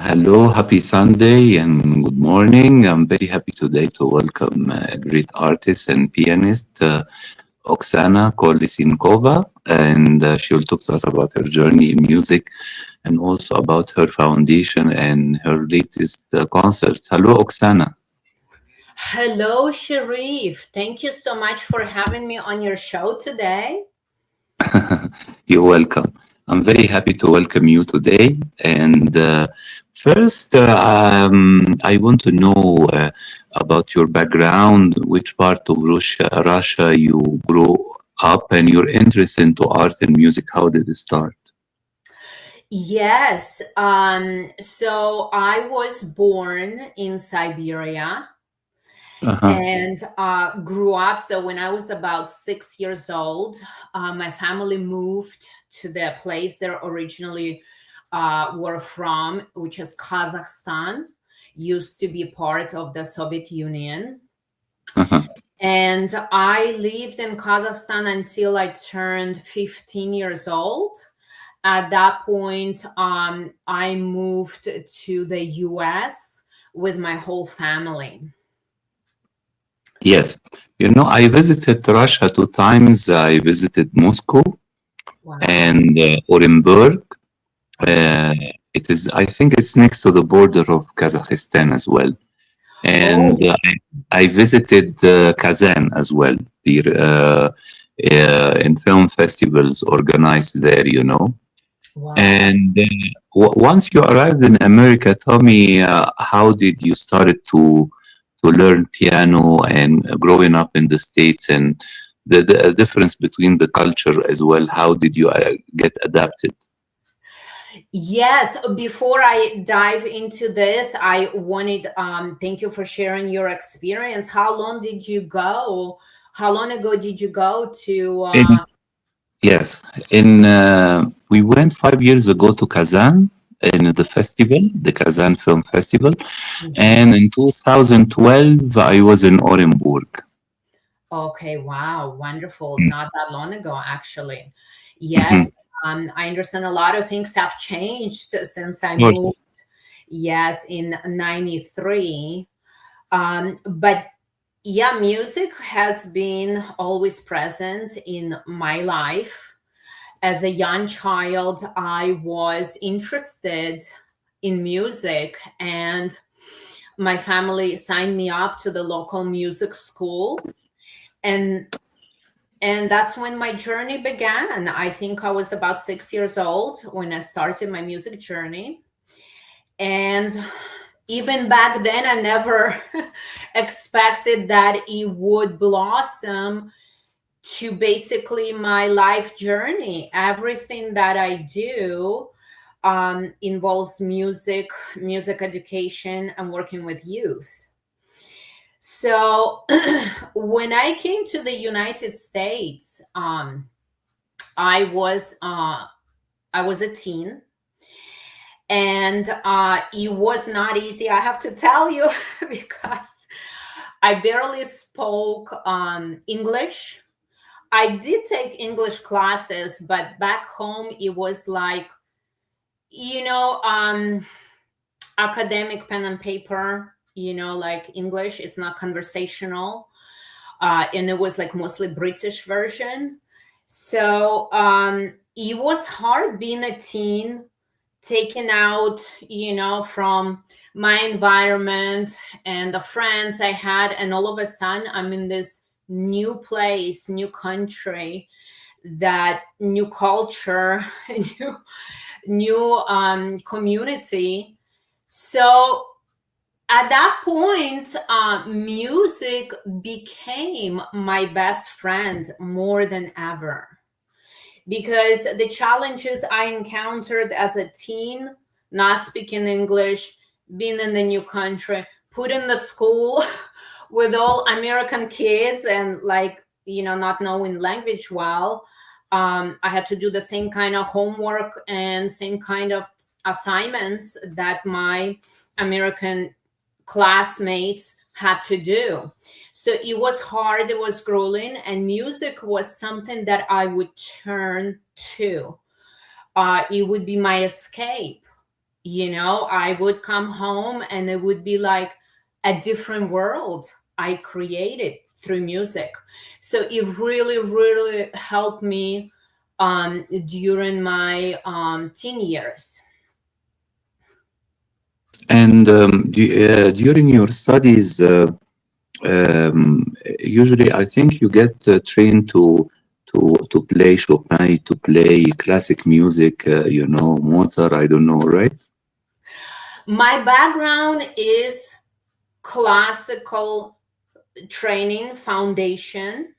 Hello, happy Sunday and good morning. I'm very happy today to welcome a great artist and pianist, Oksana Kolesnikova, and she will talk to us about her journey in music and also about her foundation and her latest concerts. Hello, Oksana. Hello, Sharif. Thank you so much for having me on your show today. You're welcome. I'm very happy to welcome you today. And first, I want to know about your background, which part of Russia you grew up, and your interest into art and music. How did it start? Yes, so I was born in Siberia Uh-huh. and grew up. So when I was about 6 years old, my family moved to the place they originally were from, which is Kazakhstan. Used to be part of the Soviet Union. Uh-huh. And I lived in Kazakhstan until I turned 15 years old. At that point, I moved to the US with my whole family. Yes. I visited Russia 2 times. I visited Moscow Wow. and Orenburg. Uh, I think it's next to the border of Kazakhstan as well. And Oh, I visited Kazan as well, in film festivals organized there. wow. And once you arrived in America, tell me how did you started to learn piano and growing up in the States and the difference between the culture as well. How did you get adapted? Yes, before I dive into this, I wanted thank you for sharing your experience. How long did you go? How long ago did you go to Yes, we went 5 years ago to Kazan in the festival, the Kazan Film Festival, Mhm. and in 2012 I was in Orenburg. Okay, wow, wonderful. Not that long ago, actually. Mm-hmm. Yes, I understand a lot of things have changed since I Sure. moved. Yes, in 93. But yeah, music has been always present in my life. As a young child, I was interested in music, and my family signed me up to the local music school. And that's when my journey began. I think I was about 6 years old when I started my music journey. And even back then, I never expected that it would blossom to basically my life journey. Everything that I do involves music, music education, and working with youth. So when I came to the United States, I was uh, I was a teen, and it was not easy. I have to tell you because I barely spoke English. I did take English classes, but back home it was like, you know, academic pen and paper, like English. It's not conversational. And it was like mostly British version. So it was hard being a teen, taken out, from my environment and the friends I had. And all of a sudden, I'm in this new place, new country, that new culture, new community. So at that point, music became my best friend more than ever, because the challenges I encountered as a teen, not speaking English, being in the new country, put in the school with all American kids, and like, not knowing language well. I had to do the same kind of homework and same kind of assignments that my American classmates had to do. So it was hard, it was grueling, and music was something that I would turn to. It would be my escape. I would come home and it would be like a different world I created through music. So it really, really helped me during my teen years. And during your studies, usually I think you get trained to play Chopin, to play classic music, Mozart. I don't know, right? My background is classical training foundation.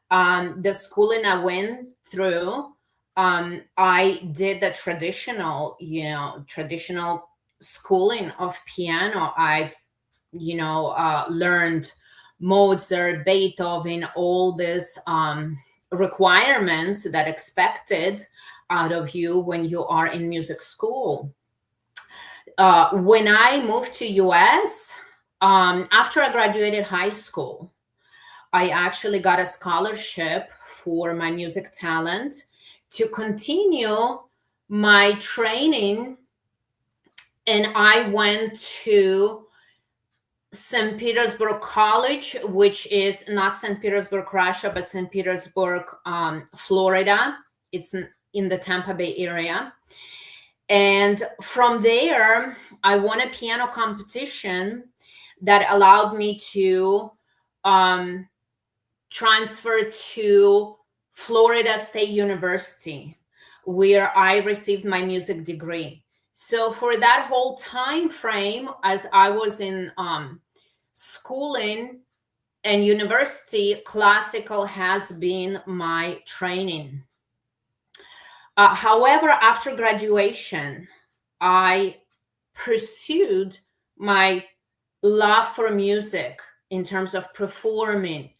The schooling I went through, I did the traditional schooling of piano. I've, learned Mozart, Beethoven, all these requirements that expected out of you when you are in music school. When I moved to US, after I graduated high school, I actually got a scholarship for my music talent to continue my training. And I went to St. Petersburg College, which is not St. Petersburg, Russia, but St. Petersburg, Florida. It's in the Tampa Bay area. And from there, I won a piano competition that allowed me to transfer to Florida State University, where I received my music degree. So for that whole time frame, as I was in schooling and university, classical has been my training. However, after graduation, I pursued my love for music in terms of performing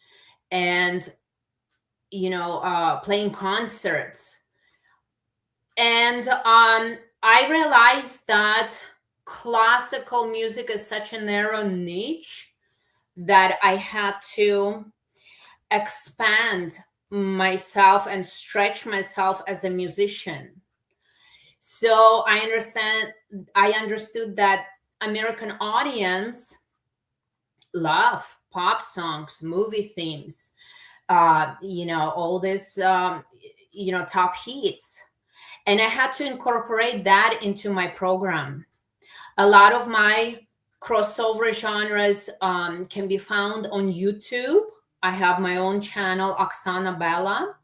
and playing concerts. And I realized that classical music is such a narrow niche that I had to expand myself and stretch myself as a musician. So I understood that American audience love pop songs, movie themes, all this, top hits. And I had to incorporate that into my program. A lot of my crossover genres can be found on YouTube. I have my own channel, Oksana Bella.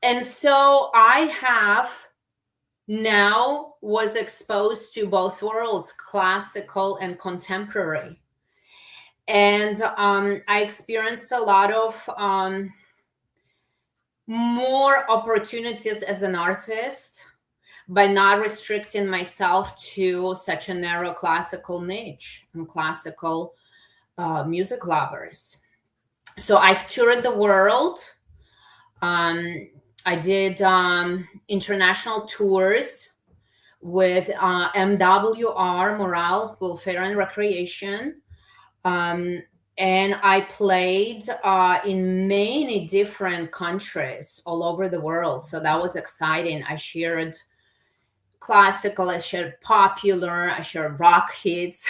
And so I have now was exposed to both worlds, classical and contemporary. And I experienced a lot of more opportunities as an artist by not restricting myself to such a narrow classical niche and classical music lovers. So I've toured the world. I did international tours with MWR, Morale, Welfare and Recreation. And I played in many different countries all over the world. So that was exciting. I shared classical, I shared popular, I shared rock hits.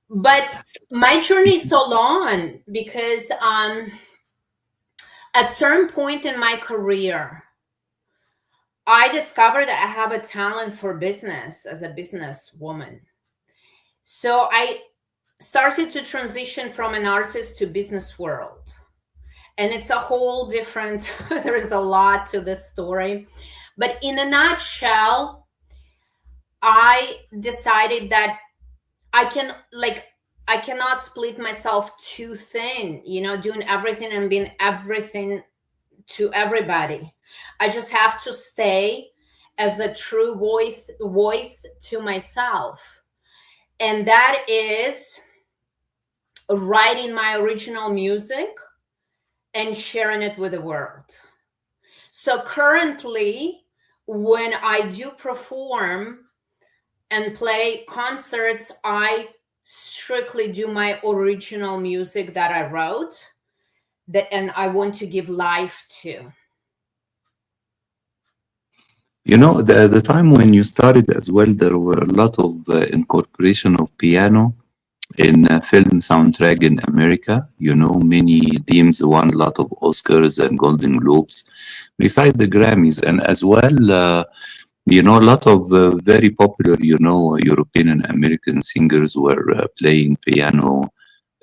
But my journey is so long because at certain point in my career, I discovered that I have a talent for business as a businesswoman. So I started to transition from an artist to business world. And it's a whole different, there is a lot to this story. But in a nutshell, I decided that I cannot split myself too thin, doing everything and being everything to everybody. I just have to stay as a true voice to myself. And that is writing my original music and sharing it with the world. So currently, when I do perform and play concerts, I strictly do my original music that I wrote and I want to give life to. The time when you started as well, there were a lot of incorporation of piano in film soundtrack in America. Many themes won a lot of Oscars and Golden Globes, beside the Grammys, and as well, a lot of very popular, European and American singers were playing piano.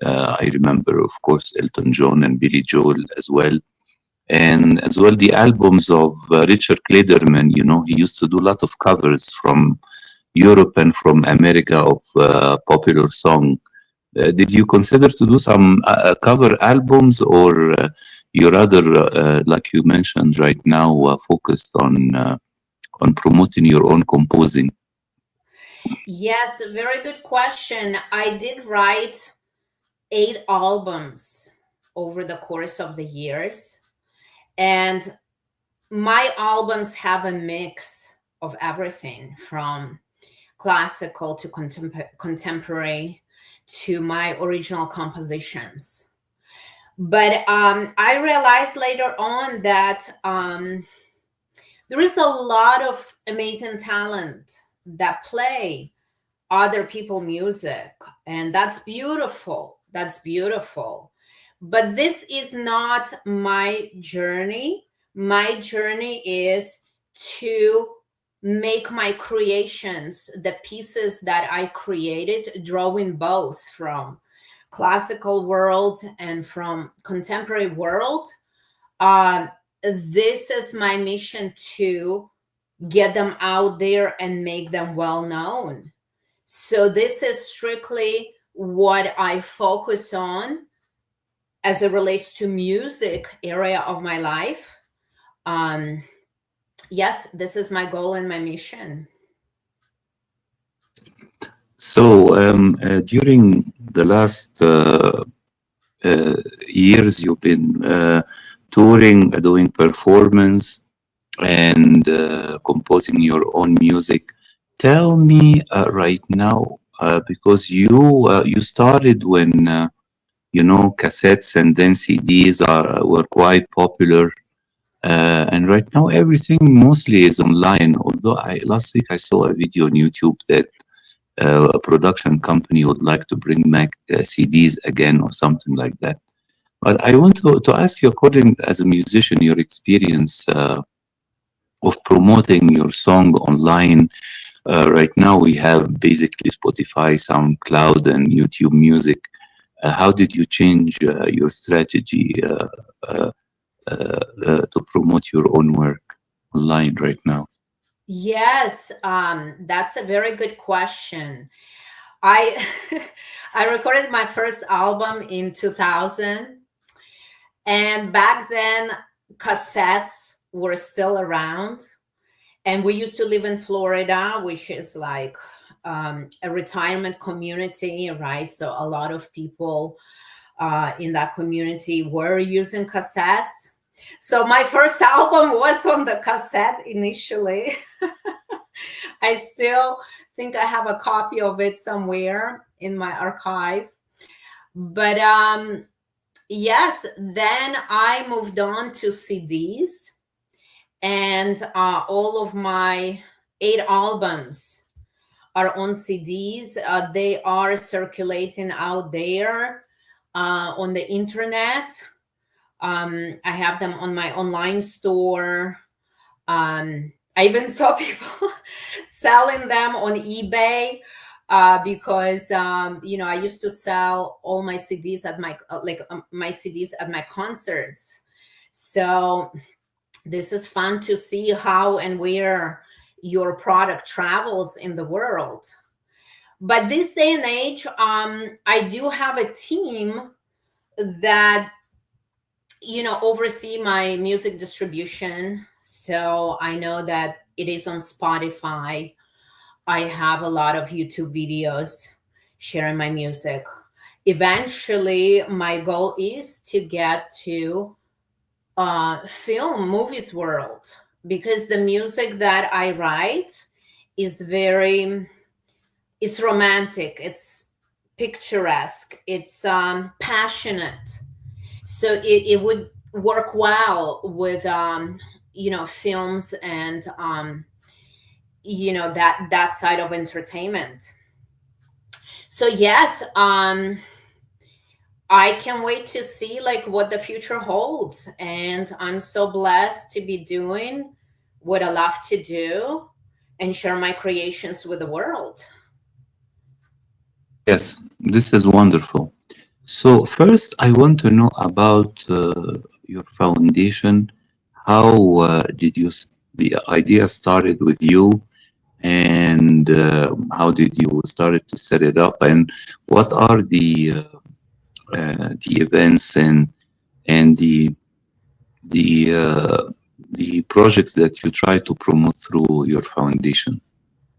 I remember, of course, Elton John and Billy Joel as well. And as well, the albums of Richard Clayderman, he used to do a lot of covers from Europe and from America of popular song. Did you consider to do some cover albums, or you rather, like you mentioned right now, focused on promoting your own composing? Yes, very good question. I did write 8 albums over the course of the years, and my albums have a mix of everything from classical to contemporary to my original compositions. But I realized later on that there is a lot of amazing talent that play other people music, and that's beautiful. That's beautiful. But this is not my journey. My journey is to make my creations, the pieces that I created, drawing both from classical world and from contemporary world. uh, this is my mission, to get them out there and make them well known. So this is strictly what I focus on as it relates to music area of my life. um yes, this is my goal and my mission. So during the last years, you've been touring, doing performance, and composing your own music. Tell me right now, because you started when cassettes and then CDs were quite popular, and right now everything mostly is online. Although last week I saw a video on YouTube that a production company would like to bring back CDs again or something like that. But I want to ask you, according as a musician, your experience of promoting your song online. Right now, we have basically Spotify, SoundCloud, and YouTube Music. How did you change your strategy to promote your own work online right now? Yes, that's a very good question. I I recorded my first album in 2000, and back then cassettes were still around, and we used to live in Florida, which is like a retirement community, right? So a lot of people in that community were using cassettes. So my first album was on the cassette initially. I still think I have a copy of it somewhere in my archive. But yes, then I moved on to CDs, and all of my 8 albums are on CDs. They are circulating out there on the internet. I have them on my online store. I even saw people selling them on eBay because I used to sell all my CDs at my CDs at my concerts. So this is fun to see how and where your product travels in the world. But this day and age, I do have a team that oversee my music distribution. So I know that it is on Spotify. I have a lot of YouTube videos sharing my music. Eventually, my goal is to get to film movies world, because the music that I write is it's romantic, it's picturesque, it's passionate. So it would work well with films and that side of entertainment. So yes, I can't wait to see like what the future holds, and I'm so blessed to be doing what I love to do and share my creations with the world. Yes, this is wonderful. So first, I want to know about your foundation. How did the idea started with you, and how did you started to set it up, and what are the events and the the projects that you try to promote through your foundation?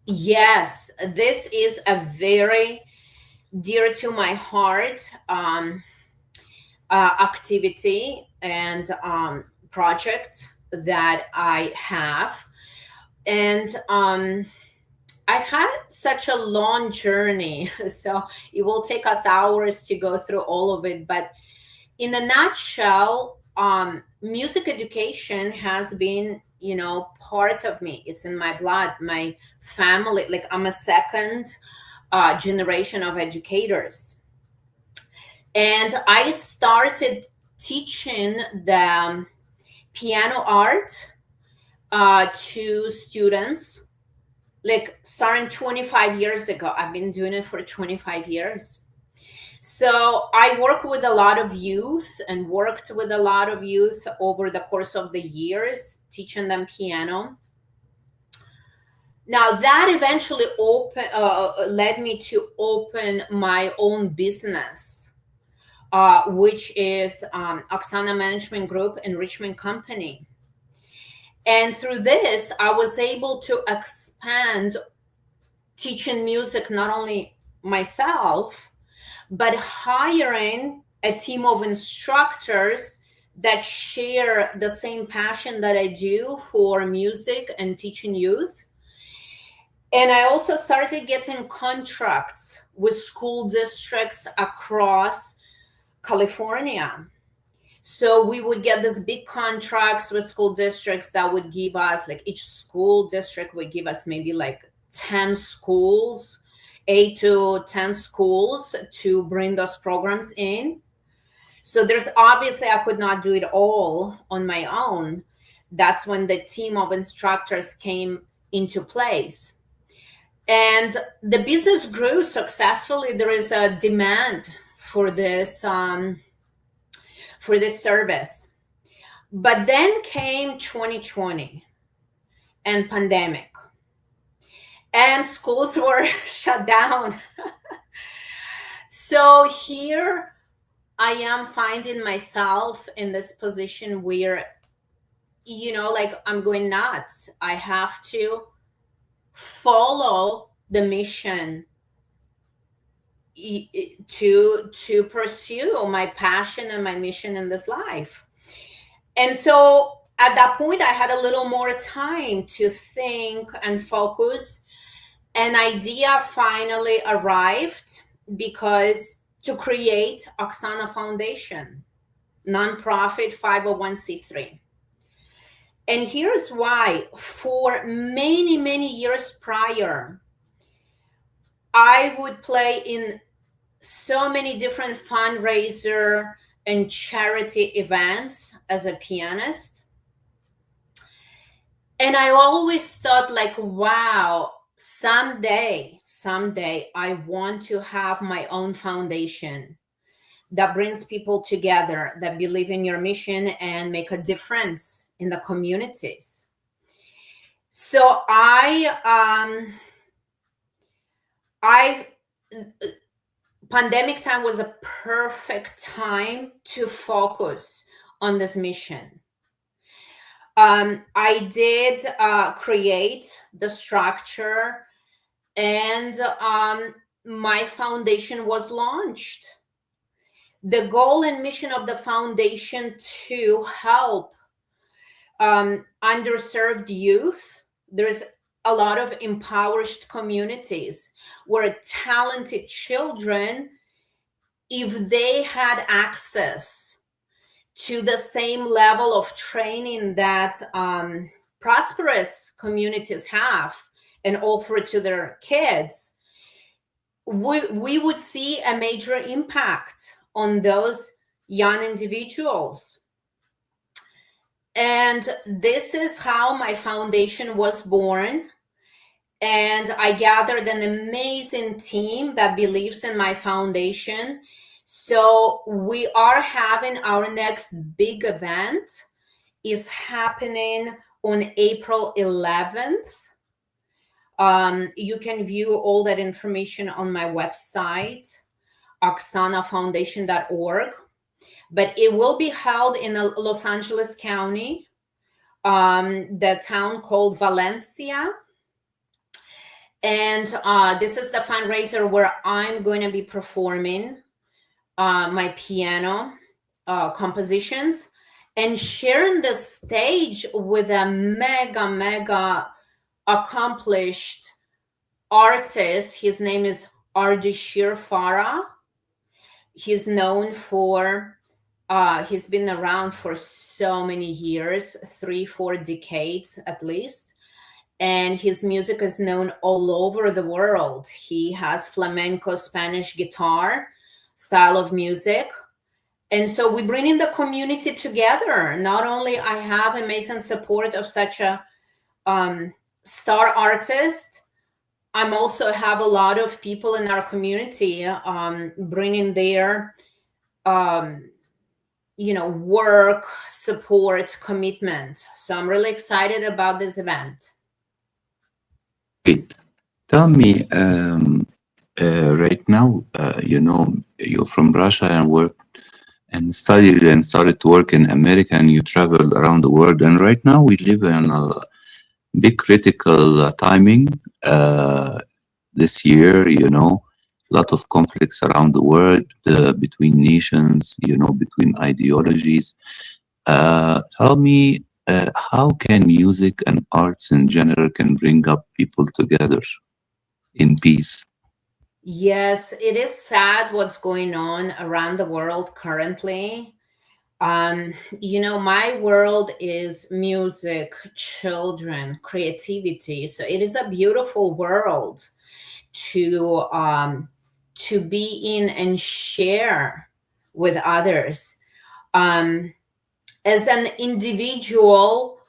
Yes, this is a very dear to my heart activity and project that I have. And I've had such a long journey, so it will take us hours to go through all of it. But in a nutshell, music education has been, part of me. It's in my blood, my family. Like I'm a second generation of educators. And I started teaching the piano art to students like starting 25 years ago. I've been doing it for 25 years. So I work with a lot of youth and worked with a lot of youth over the course of the years, teaching them piano. Now that eventually led me to open my own business, which is Oksana Management Group Enrichment Company. And through this, I was able to expand teaching music, not only myself, but hiring a team of instructors that share the same passion that I do for music and teaching youth. And I also started getting contracts with school districts across California. So we would get these big contracts with school districts that would give us, like each school district would give us maybe like 10 schools, 8 to 10 schools to bring those programs in. So there's obviously, I could not do it all on my own. That's when the team of instructors came into place. And the business grew successfully. There is a demand for this service. But then came 2020 and pandemic, and schools were shut down. So here I am finding myself in this position where, like I'm going nuts. I have to follow the mission to pursue my passion and my mission in this life. And so at that point, I had a little more time to think and focus. An idea finally arrived because to create Oksana Foundation, nonprofit 501c3. And here's why. For many, many years prior, I would play in so many different fundraiser and charity events as a pianist. And I always thought like, wow, someday I want to have my own foundation that brings people together that believe in your mission and make a difference in the communities. So pandemic time was a perfect time to focus on this mission. I did create the structure, and my foundation was launched. The goal and mission of the foundation to help underserved youth. There's a lot of impoverished communities where talented children, if they had access to the same level of training that prosperous communities have, and offer it to their kids, we would see a major impact on those young individuals. And this is how my foundation was born. And I gathered an amazing team that believes in my foundation. So we are having our next big event is happening on April 11th. You can view all that information on my website, oksanafoundation.org. But it will be held in Los Angeles County, the town called Valencia. And this is the fundraiser where I'm going to be performing my piano compositions and sharing the stage with a mega accomplished artist. His name is Ardeshir Farah. He's known for, he's been around for so many years, 3-4 decades at least. And his music is known all over the world. He has flamenco Spanish guitar style of music. And so we bring in the community together. Not only I have amazing support of such a star artist, I'm also have a lot of people in our community bringing their, work, support, commitment. So I'm really excited about this event. Great. Tell me, right now, you're from Russia and worked and studied and started to work in America, and you traveled around the world. And right now we live in a big critical timing this year, a lot of conflicts around the world between nations, between ideologies. Tell me, how can music and arts in general can bring up people together in peace? Yes, it is sad what's going on around the world currently. My world is music, children, creativity. So it is a beautiful world to be in and share with others. As an individual,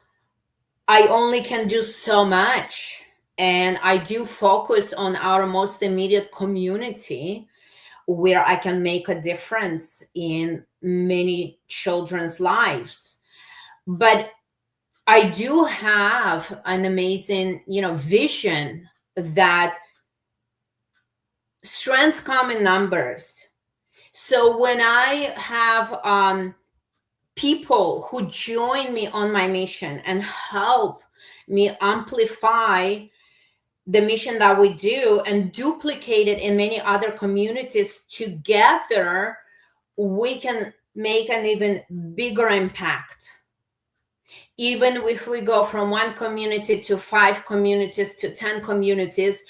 I only can do so much. And I do focus on our most immediate community where I can make a difference in many children's lives. But I do have an amazing, vision that strength comes in numbers. So when I have people who join me on my mission and help me amplify the mission that we do and duplicate it in many other communities, together we can make an even bigger impact. Even if we go from 1 community to 5 communities to 10 communities,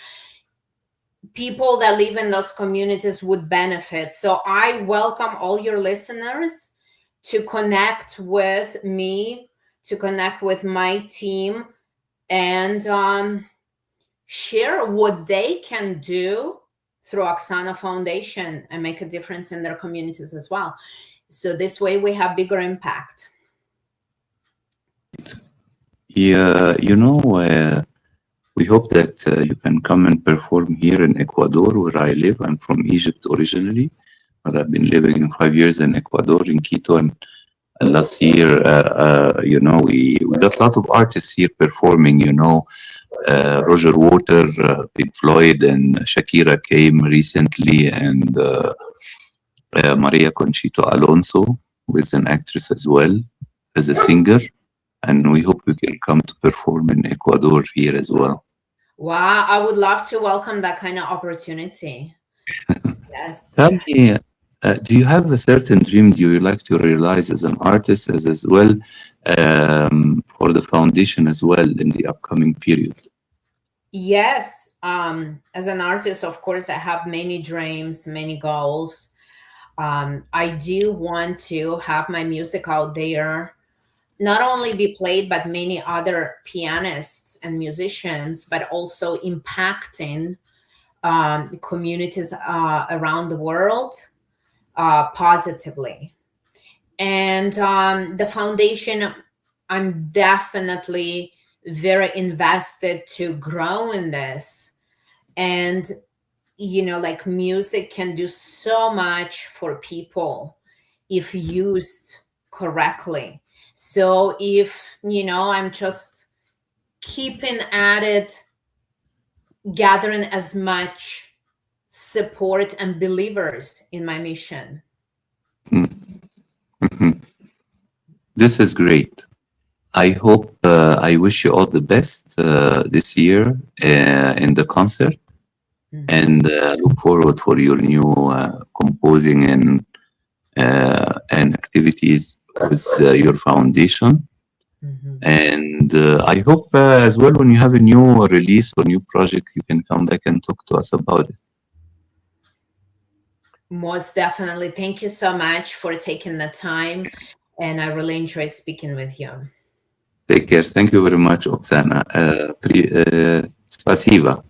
people that live in those communities would benefit. So I welcome all your listeners to connect with me, to connect with my team, and share what they can do through Oksana Foundation and make a difference in their communities as well. So this way we have bigger impact. Yeah, we hope that you can come and perform here in Ecuador, where I live. I'm from Egypt originally, but I've been living 5 years in Ecuador, in Quito. And last year, we got a lot of artists here performing, Roger Water, Pink Floyd, and Shakira came recently, and Maria Conchita Alonso, who is an actress as well as a singer. And we hope we can come to perform in Ecuador here as well. Wow, I would love to welcome that kind of opportunity. Yes. Tell me, do you have a certain dream do you like to realize as an artist, as well, for the foundation as well in the upcoming period? Yes. As an artist, of course, I have many dreams, many goals. I do want to have my music out there not only be played by many other pianists and musicians, but also impacting communities around the world positively. And the foundation, I'm definitely very invested to grow in this. And, like music can do so much for people if used correctly. So if, I'm just keeping at it, gathering as much support and believers in my mission. Mhm. This is great. I hope, I wish you all the best this year in the concert, and look forward for your new composing and activities with your foundation. Mhm. And I hope as well when you have a new release or new project, you can come back and talk to us about it. Most definitely. Thank you so much for taking the time. And I really enjoyed speaking with you. Take care. Thank you very much, Oksana. Спасибо.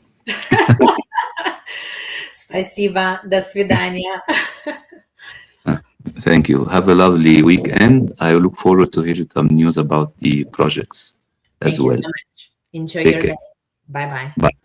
Спасибо. До свидания. Thank you. Have a lovely weekend. I look forward to hearing some news about the projects as Thank you well. so much. Enjoy Take your care. day. Bye bye. Bye.